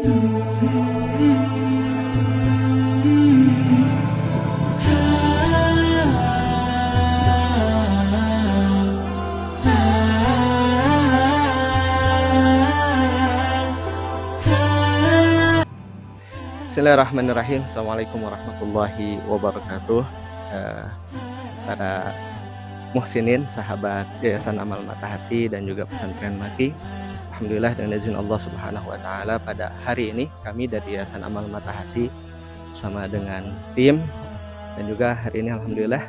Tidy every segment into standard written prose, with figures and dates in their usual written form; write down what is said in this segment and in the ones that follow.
Bismillahirrahmanirrahim. Assalamualaikum warahmatullahi wabarakatuh. Para muhsinin, sahabat Yayasan Amal Mata Hati dan juga Pesantren Maki. Alhamdulillah dengan izin Allah Subhanahu wa taala, pada hari ini kami dari Yayasan Amal Mata Hati bersama dengan tim, dan juga hari ini alhamdulillah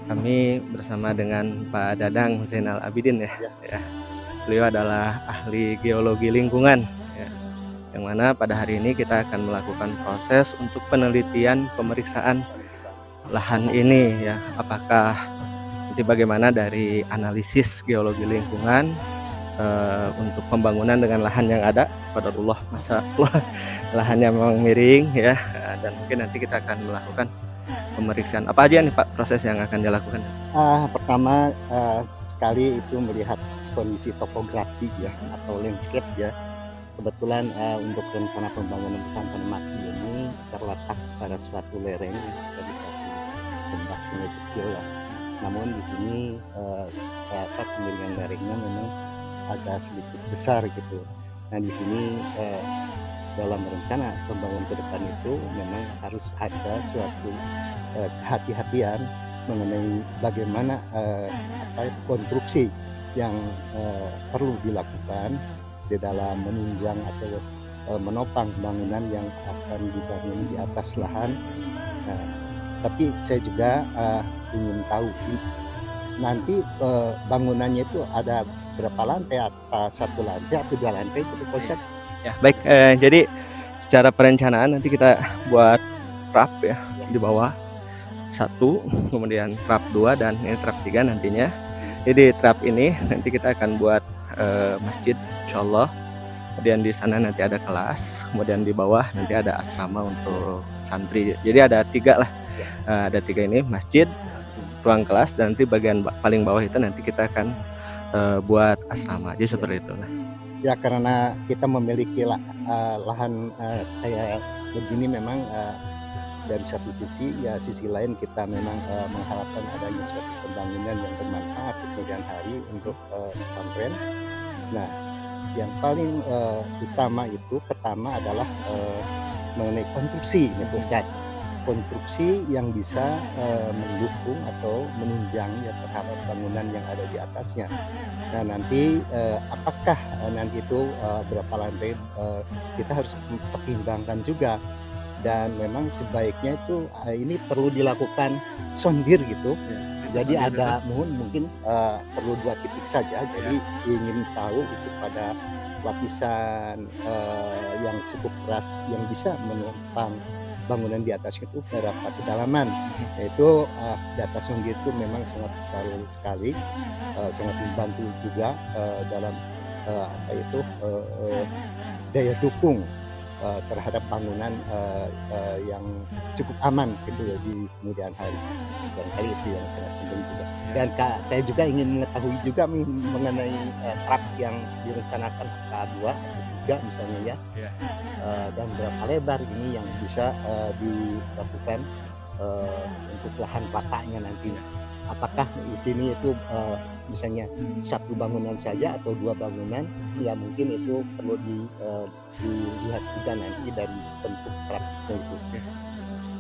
kami bersama dengan Pak Dadang Zainal Abidin ya. Beliau adalah ahli geologi lingkungan ya, yang mana pada hari ini kita akan melakukan proses untuk penelitian pemeriksaan lahan ini ya, apakah nanti bagaimana dari analisis geologi lingkungan untuk pembangunan dengan lahan yang ada. Qadarullah, masa Allah lahannya memang miring ya, dan mungkin nanti kita akan melakukan pemeriksaan apa aja nih Pak, proses yang akan dilakukan? Pertama sekali itu melihat kondisi topografi ya, atau landscape ya. Kebetulan untuk rencana pembangunan pesantren Maki ini terletak pada suatu lereng, jadi suatu lembah sungai kecil lah. Namun di sini kemiringan lerengnya memang agak sedikit besar gitu. Nah di sini dalam rencana pembangunan ke depan itu memang harus ada suatu kehati-hatian mengenai bagaimana konstruksi yang perlu dilakukan di dalam menunjang atau menopang bangunan yang akan dibangun di atas lahan. Tapi saya juga ingin tahu nanti bangunannya itu ada berapa lantai, apa satu lantai atau dua lantai itu Pak Ustadz? Ya baik, jadi secara perencanaan nanti kita buat trap ya di bawah satu, kemudian trap 2, dan ini trap 3 nantinya. Jadi trap ini nanti kita akan buat masjid insyaallah, kemudian di sana nanti ada kelas, kemudian di bawah nanti ada asrama untuk santri. Jadi ada 3 lah, ada 3 ini, masjid, ruang kelas, dan nanti bagian paling bawah itu nanti kita akan buat asrama. Jadi seperti itu. Ya karena kita memiliki lahan kayak begini memang dari satu sisi, ya sisi lain kita memang mengharapkan adanya suatu pembangunan yang bermanfaat di kemudian hari untuk pesantren. Nah yang paling utama itu pertama adalah mengenai konstruksi ya Ustaz. Konstruksi yang bisa mendukung atau menunjang ya terhadap bangunan yang ada di atasnya. Nah nanti apakah nanti itu berapa lantai, kita harus mempertimbangkan juga, dan memang sebaiknya itu ini perlu dilakukan sondir gitu. Jadi ada mungkin perlu 2 titik saja. Jadi ingin tahu itu pada lapisan yang cukup keras yang bisa menopang bangunan di atas itu berapa kedalaman, yaitu di atas sondir itu memang sangat baru sekali, sangat membantu juga dalam daya dukung terhadap bangunan yang cukup aman gitu ya di kemudian hari. Barangkali itu yang sangat penting juga. Dan saya juga ingin mengetahui juga mengenai trap yang direncanakan K2 atau 3 misalnya ya, dan berapa lebar ini yang bisa dilakukan untuk lahan pelatakannya nantinya. Apakah di sini itu misalnya 1 bangunan saja atau 2 bangunan, ya mungkin itu perlu dilihat juga nanti dari bentuk trapnya itu.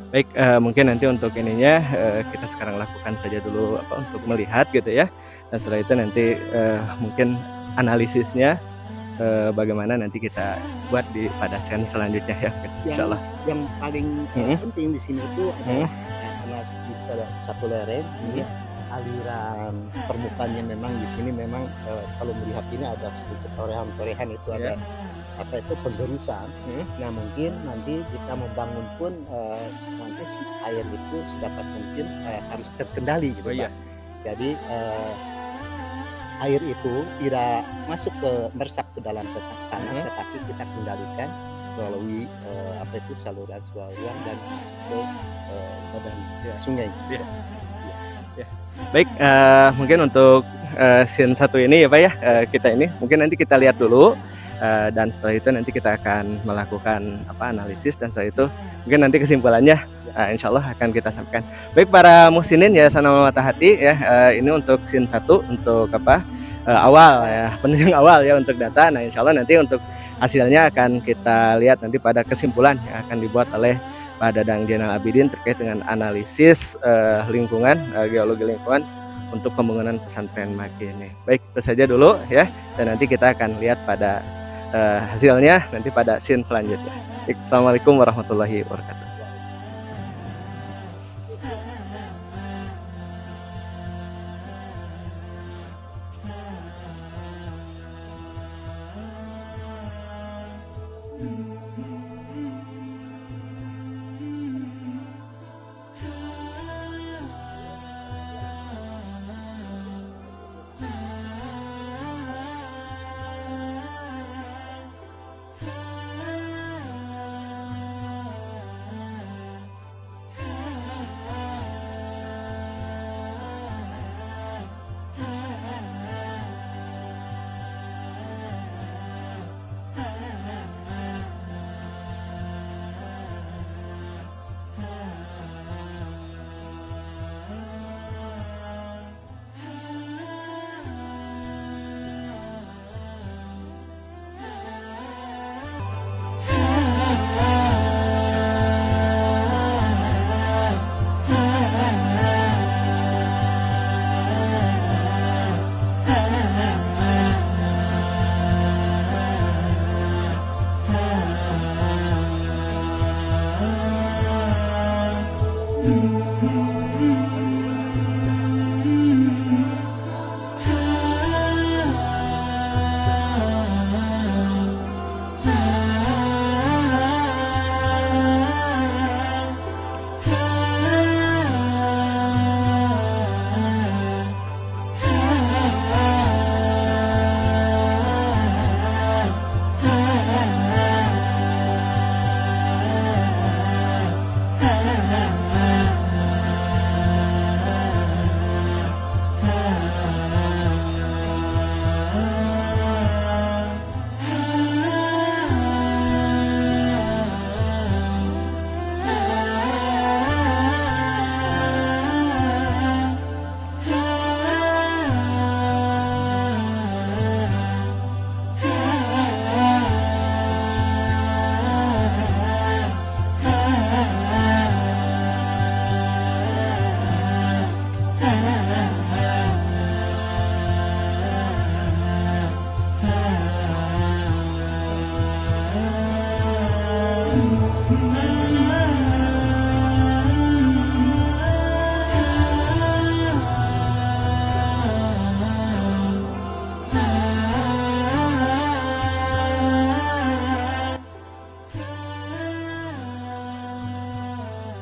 Baik, mungkin nanti untuk ininya kita sekarang lakukan saja dulu untuk melihat gitu ya, dan setelah itu nanti mungkin analisisnya bagaimana nanti kita buat pada sen selanjutnya ya, insyaallah. Yang paling penting di sini itu adalah karena di satu lereng ini aliran permukaannya memang di sini memang kalau melihat ini ada sedikit torehan-torehan itu ada penggerusan. Nah mungkin nanti kita membangun pun nanti si air itu sedapat mungkin harus terkendali gitu Pak. Jadi air itu tidak masuk meresap ke dalam tanah, tetapi kita kendalikan melalui saluran dan masuk ke badan sungai. Baik, mungkin untuk scene 1 ini ya Pak ya, kita ini mungkin nanti kita lihat dulu dan setelah itu nanti kita akan melakukan analisis, dan setelah itu mungkin nanti kesimpulannya insya Allah akan kita sampaikan. Baik para muhsinin Yayasan Amal Matahati ya, ini untuk scene 1 untuk awal ya, penunjang awal ya untuk data. Nah insya Allah nanti untuk hasilnya akan kita lihat nanti pada kesimpulan yang akan dibuat oleh Pak Dadang Zainal Abidin terkait dengan analisis lingkungan, geologi lingkungan untuk pembangunan pesantren Maki ini. Baik, itu saja dulu ya, dan nanti kita akan lihat pada hasilnya nanti pada scene selanjutnya. Assalamualaikum warahmatullahi wabarakatuh.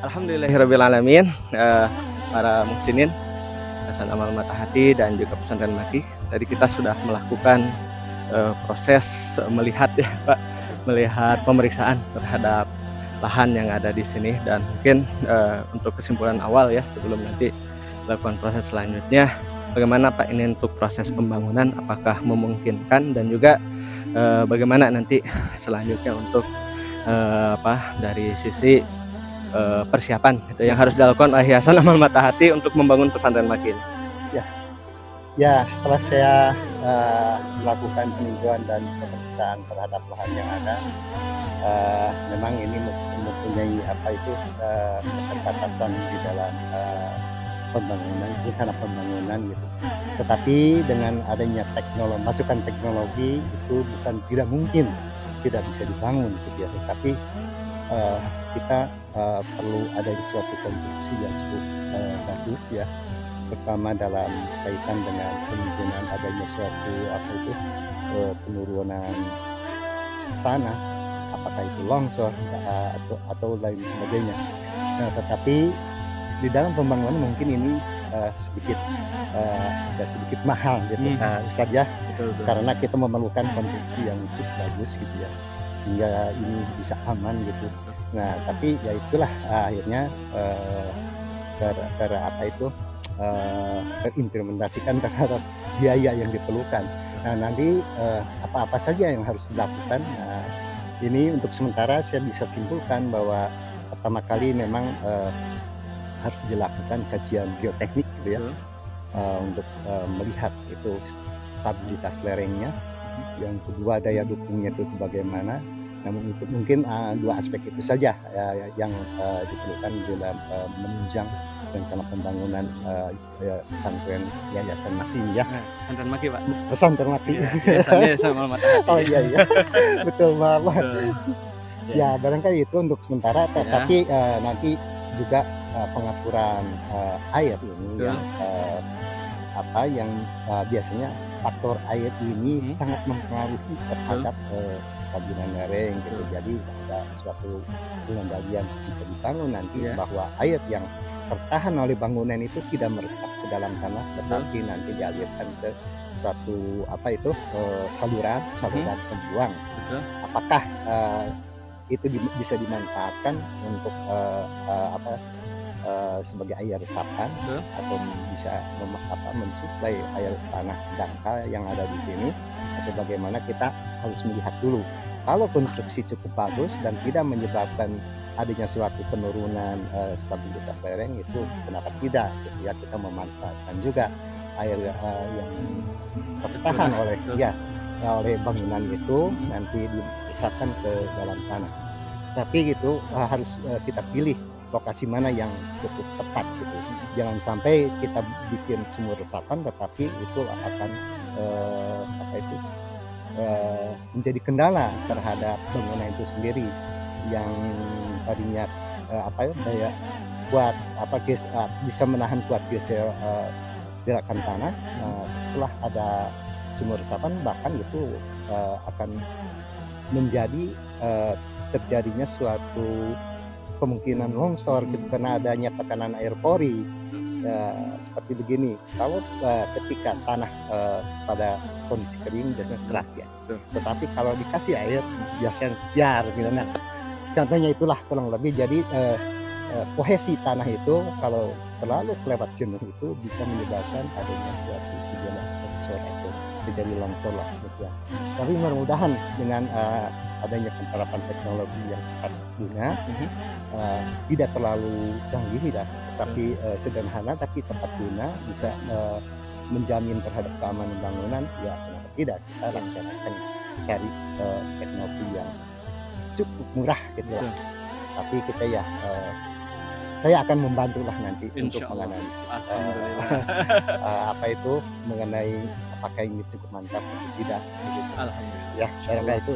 Alhamdulillahirrabbilalamin, para muhsinin Yayasan Amal Matahati dan juga pesantren Maki. Tadi kita sudah melakukan proses melihat ya Pak, melihat pemeriksaan terhadap lahan yang ada di sini, dan mungkin untuk kesimpulan awal ya sebelum nanti melakukan proses selanjutnya, bagaimana Pak ini untuk proses pembangunan, apakah memungkinkan, dan juga bagaimana nanti selanjutnya untuk dari sisi persiapan itu yang harus dilakukan oleh Yayasan Amal Matahati untuk membangun pesantren Maki ini. Ya, setelah saya melakukan peninjauan dan pemeriksaan terhadap lahan yang ada, memang ini mempunyai keterbatasan di dalam pembangunan, rencana pembangunan gitu. Tetapi dengan adanya masukan teknologi itu bukan tidak mungkin tidak bisa dibangun gitu ya. Tetapi kita perlu ada suatu konstruksi yang cukup bagus ya, pertama dalam kaitan dengan kemungkinan adanya suatu penurunan tanah, apakah itu longsor atau lain sebagainya. Nah, tetapi di dalam pembangunan mungkin ini agak sedikit mahal gitu Ustaz ya, karena kita memerlukan konstruksi yang cukup bagus gitu ya, hingga ini bisa aman gitu. Nah, tapi ya itulah akhirnya terimplementasikan terhadap biaya yang diperlukan. Nah, nanti apa-apa saja yang harus dilakukan. Nah, ini untuk sementara saya bisa simpulkan bahwa pertama kali memang harus dilakukan kajian geoteknik gitu ya, Betul. untuk melihat itu stabilitas lerengnya. Yang kedua daya dukungnya itu bagaimana. Namun itu mungkin dua aspek itu saja yang diperlukan dalam menunjang rencana pembangunan pesantren Yayasan Maki ya. Pesantren Maki, Pak. Pesantren Maki. Iya, yayasannya sama Matahati. Oh iya iya, betul banget. Betul. Ya barangkali itu untuk sementara, tapi nanti juga pengaturan air ini yang biasanya faktor air ini sangat mempengaruhi terhadap kestabilan lereng gitu. Jadi ada suatu pengendalian bisa dibangun nanti bahwa air yang tertahan oleh bangunan itu tidak meresap ke dalam tanah, tetapi nanti dialirkan ke suatu saluran pembuang. Apakah itu bisa dimanfaatkan untuk sebagai air resapan atau bisa mensuplai air tanah dangkal yang ada di sini, atau bagaimana, kita harus melihat dulu. Kalau konstruksi cukup bagus dan tidak menyebabkan adanya suatu penurunan stabilitas lereng, itu kenapa tidak gitu ya, kita memanfaatkan juga air yang tertahan oleh bangunan itu nanti diresapkan ke dalam tanah. Tapi gitu harus kita pilih lokasi mana yang cukup tepat gitu. Jangan sampai kita bikin sumur resapan tetapi itu akan menjadi kendala terhadap bangunan itu sendiri, yang tadinya daya kuat bisa menahan kuat geser gerakan tanah. Setelah ada sumur resapan bahkan itu akan menjadi terjadinya suatu kemungkinan longsor gitu, karena adanya tekanan air pori. Seperti begini, kalau ketika tanah pada kondisi kering biasanya keras ya, tetapi kalau dikasih air biasanya biar gitu. Nah, contohnya itulah kurang lebih. Jadi kohesi tanah itu kalau terlalu kelewat jenuh itu bisa menyebabkan adanya suatu gejala longsor atau terjadi longsor lah gitu ya. Tapi mudah-mudahan dengan adanya penerapan teknologi yang tepat guna, tidak terlalu canggih dah, tapi sederhana tapi tepat guna, bisa menjamin terhadap keamanan bangunan, ya kenapa tidak kita laksanakan, cari teknologi yang cukup murah gitu lah. Tapi kita saya akan membantu lah nanti untuk menganalisis mengenai apakah ini cukup mantap atau tidak gitu. Alhamdulillah. Ya, barangkali itu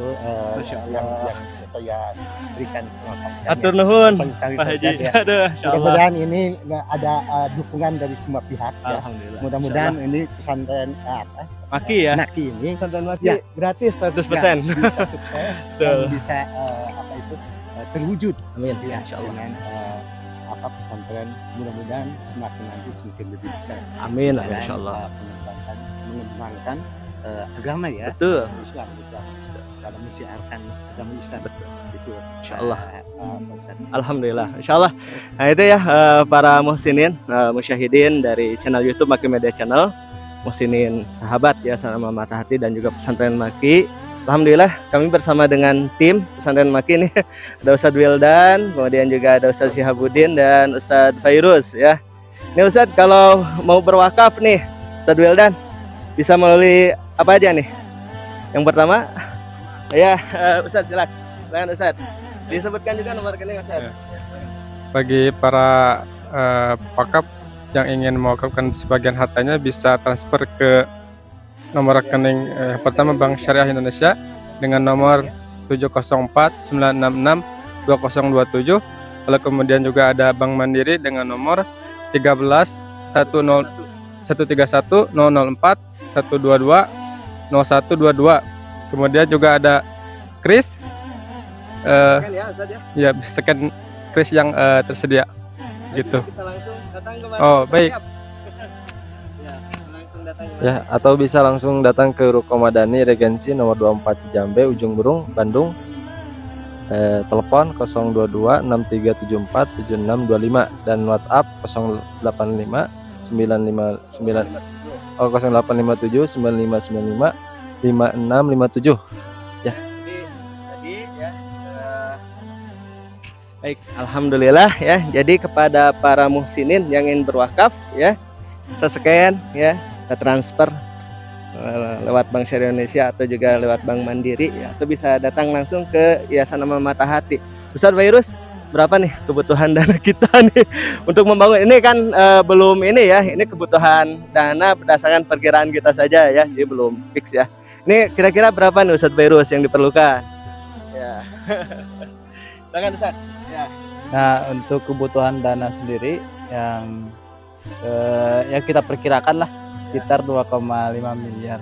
yang bisa saya berikan semua Pak Ustadz. Atur nuhun Pak Haji. Mudah-mudahan ini ada dukungan dari semua pihak. Alhamdulillah. Mudah-mudahan ini pesantren Maki ya. Maki ini Pesantren Maki gratis 100%. Bisa sukses dan bisa terwujud. Amin. Ya, dengan pesantren mudah-mudahan semakin nanti semakin lebih besar. Amin. Insyaallah. Mengembangkan agama ya. Betul. Islam dalam mensiarkan agama Islam. Betul. Itu insyaallah. Alhamdulillah. Insyaallah. Nah itu ya para muhsinin, musyahidin dari channel YouTube Maki Media Channel, muhsinin sahabat ya sama Matahati dan juga pesantren Maki. Alhamdulillah kami bersama dengan tim pesantren Maki nih. Ada Ustadz Wildan, kemudian juga ada Ustadz Syihabuddin dan Ustadz Fairuz ya. Ini Ustadz kalau mau berwakaf nih, Ustadz Wildan bisa melalui apa aja nih? Yang pertama, ya Ustadz silakan Ustadz. Disebutkan juga nomor rekening Ustadz. Bagi para wakaf yang ingin mewakafkan sebagian hartanya bisa transfer ke nomor rekening pertama Bank Syariah Indonesia dengan nomor 704-966-2027. Lalu kemudian juga ada Bank Mandiri dengan nomor 13-101-004-122-0122. Kemudian juga ada kris ya scan kris yang tersedia gitu. Oh baik ya, atau bisa langsung datang ke Ruko Madani Regensi nomor 24 Cijambe Ujung Berung Bandung. Telepon 022 6374 7625 dan WhatsApp 085 959 0857 9595 5657. Ya. Jadi ya baik, alhamdulillah ya. Jadi kepada para muhsinin yang ingin berwakaf ya, bisa scan ya, kita transfer lewat Bank Syariah Indonesia atau juga lewat Bank Mandiri ya, atau bisa datang langsung ke Yayasan Amal Mata Hati. Ustaz Virus, berapa nih kebutuhan dana kita nih untuk membangun ini kan belum ini ya, ini kebutuhan dana berdasarkan perkiraan kita saja ya, jadi belum fix ya. Ini kira-kira berapa nih Ustaz Virus yang diperlukan? Ya. Silakan Ustaz. Ya. Nah, untuk kebutuhan dana sendiri yang kita perkirakan lah sekitar 2,5 miliar.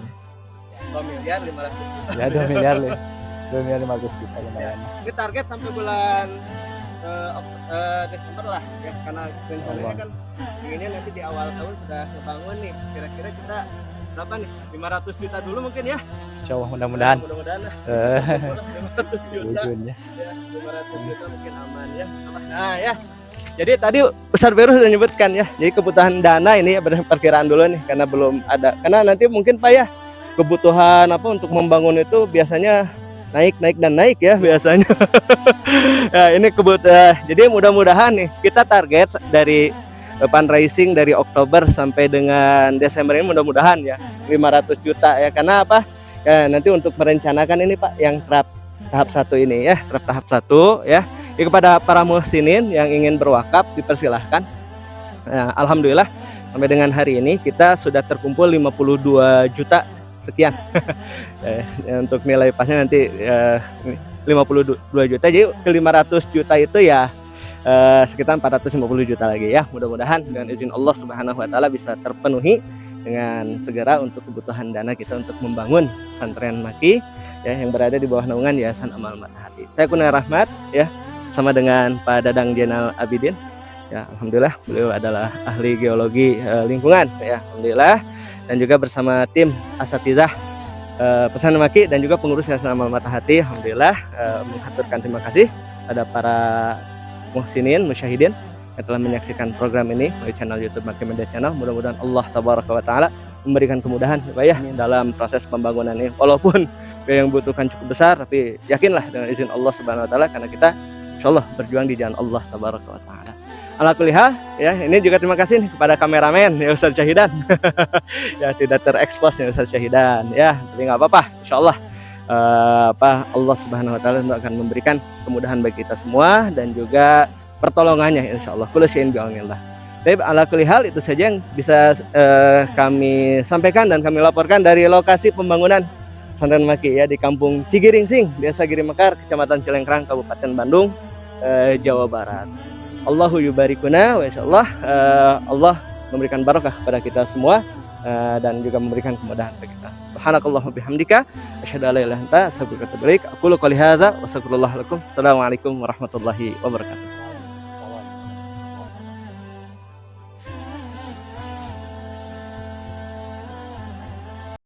2 miliar 500 juta. Ya 2 miliar 500 juta lumayan. Ini target sampai bulan Desember lah ya, karena rencananya kan inginnya nanti di awal tahun sudah ngebangun nih. Kira-kira kita berapa nih? 500 juta dulu mungkin ya. Insyaallah mudah-mudahan. Mudah-mudahan lah. 500 juta. Ujungnya. Ya, 500 juta mungkin aman ya. Nah ya. Jadi tadi Ustaz Virus sudah menyebutkan ya. Jadi kebutuhan dana ini ya, perkiraan dulu nih karena belum ada. Karena nanti mungkin Pak ya kebutuhan apa untuk membangun itu biasanya naik dan naik ya biasanya. Ya, ini kebutuhan. Jadi mudah-mudahan nih kita target dari fundraising dari Oktober sampai dengan Desember ini mudah-mudahan ya 500 juta ya. Karena apa? Ya nanti untuk merencanakan ini Pak yang tahap 1 ini ya, tahap 1 ya. Ya, kepada para muhsinin yang ingin berwakaf dipersilahkan. Nah, alhamdulillah sampai dengan hari ini kita sudah terkumpul 52 juta sekian. Untuk nilai pasnya nanti 52 juta. Jadi ke 500 juta itu ya sekitar 450 juta lagi ya. Mudah-mudahan dengan izin Allah Subhanahu wa taala bisa terpenuhi dengan segera untuk kebutuhan dana kita untuk membangun pesantren Maki ya yang berada di bawah naungan Yayasan Amal Mata Hati. Saya Kurnia Rahmat ya, sama dengan Pak Dadang Zainal Abidin ya, alhamdulillah beliau adalah ahli geologi lingkungan ya, alhamdulillah, dan juga bersama tim asatidzah pesantren Maki dan juga pengurus Yayasan Amal Mata Hati, alhamdulillah mengaturkan terima kasih pada para muhsinin musyahidin yang telah menyaksikan program ini melalui channel YouTube Maki Media Channel. Mudah-mudahan Allah tabaraka wa taala memberikan kemudahan Pak ya dalam proses pembangunan ini, walaupun yang butuhkan cukup besar, tapi yakinlah dengan izin Allah Subhanahu wa taala karena kita insyaallah berjuang di jalan Allah tabaraka wa taala. Ala kulli hal ya, ini juga terima kasih nih kepada kameramen ya Ustaz Syahidan. Ya tidak terekspos ya Ustaz Syahidan ya, tapi nggak apa-apa, insyaallah Allah Subhanahu wa taala akan memberikan kemudahan bagi kita semua dan juga pertolongannya insyaallah. Kullu syai'in bi'aunillah. Baik, ala kulli hal itu saja yang bisa kami sampaikan dan kami laporkan dari lokasi pembangunan pesantren Maki ya di Kampung Cigiringsing, Desa Giri Mekar, Kecamatan Cilengkrang, Kabupaten Bandung, Jawa Barat. Allahu yubarikuna wa insyaallah Allah memberikan barokah kepada kita semua dan juga memberikan kemudahan bagi kita. Subhanakallahumma bihamdika asyhadu an la ilaha illa anta astaghfiruka wa atubu ilaik. Aqulu qouli hadza wa astaghfirullah lakum. Assalamualaikum warahmatullahi wabarakatuh.